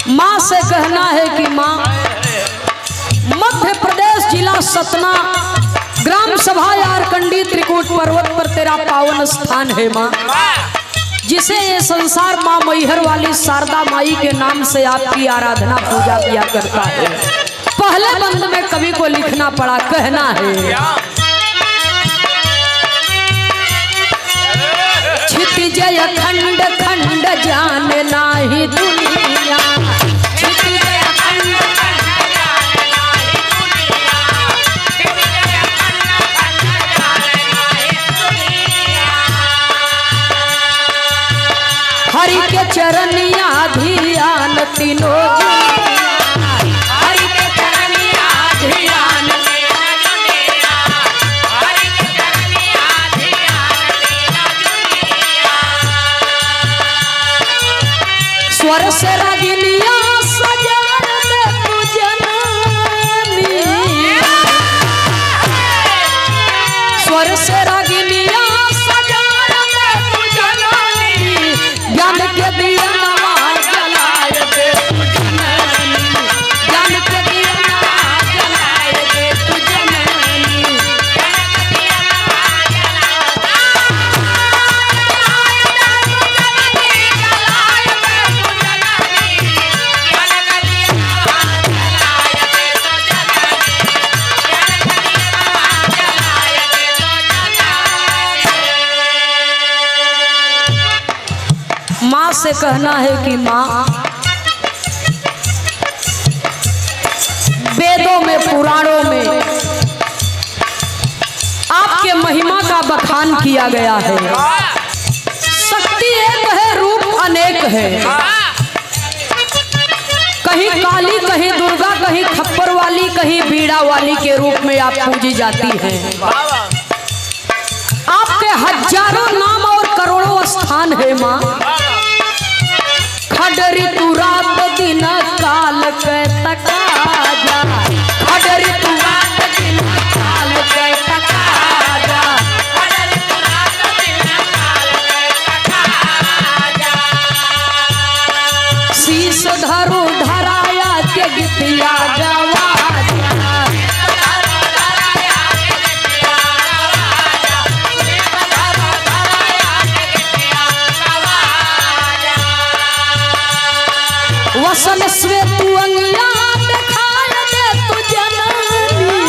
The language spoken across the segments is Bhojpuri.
माँ से कहना है कि माँ, मध्य प्रदेश जिला सतना ग्राम सभा यारकंडी त्रिकूट पर्वत पर तेरा पावन स्थान है माँ, जिसे ये संसार माँ मैहर वाली शारदा माई के नाम से आपकी आराधना पूजा किया करता है। पहले बंद में कवि को लिखना पड़ा, कहना है क्षितिजय खंड खंड जाने नाही दुनिया, क्षितिजय खंड खंड जाने नाही दुनिया, क्षितिजय खंड खंड जाने नाही दुनिया। हरि के चरनिया धियान तीनों दुनिया, हरि के चरनिया धियान तीनों दुनिया, हरि के चरनिया धियान तीनों दुनिया। स्वर से रागिनिया सजान दे तू जननी, स्वर से रागिनिया सजान दे तू जननी, ज्ञान के दिया नवा जलाए दे तू जननी, ज्ञान के दिया नवा जलाए दे तू जननी, ज्ञान के दिया नवा माँ से कहना है कि माँ, वेदों में पुराणों में आपके महिमा का बखान किया गया है। शक्ति एक है, रूप अनेक है, कहीं काली, कहीं दुर्गा, कहीं खप्पर वाली, कहीं बीड़ा वाली के रूप में आप पूजी जाती हैं। आपके हजारों नाम और करोड़ों स्थान है माँ। खडरी तू रात दिन काल के तकाजा, खडरी तू रात दिन काल के तकाजा, खडरी तू रात दिन काल के तकाजा। शीश धरु धराया के गीतिया गवाजा, वसन श्वेत अंगिया दिखाय दे तू जननी,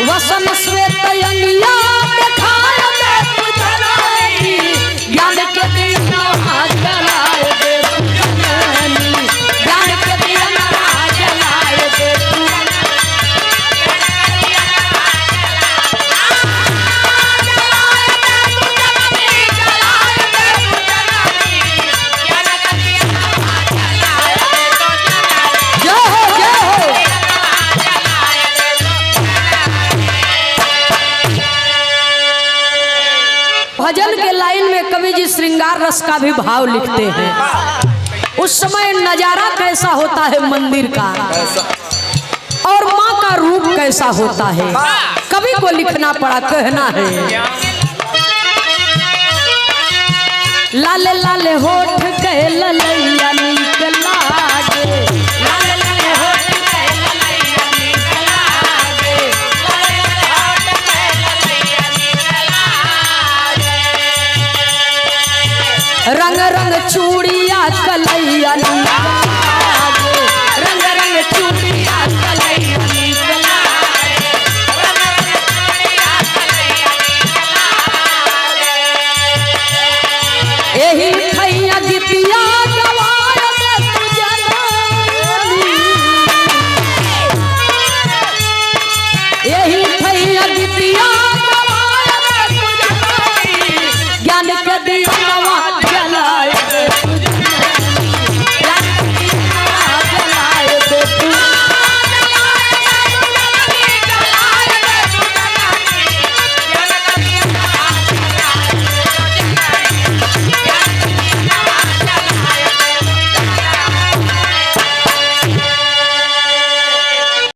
वसन श्वेत अंगिया दिखाय दे तू जननी, ज्ञान के दिया जलाए दे तू जननी, ज्ञान के दिया जलाए दे तू। भजन के लाइन में कवि जी श्रृंगार रस का भी भाव लिखते हैं। उस समय नजारा कैसा होता है मंदिर का, और माँ का रूप कैसा होता है, कवि को लिखना पड़ा, कहना है लाले लाले होठ के ललैया नीक लागे, लाले लाले होठ के ललैया नीक लागे, लाले लाले होठ के ललैया नीक लागे। रंग रंग चूड़िया कलैया नीक लागे, रंग रंग चूड़िया कलैया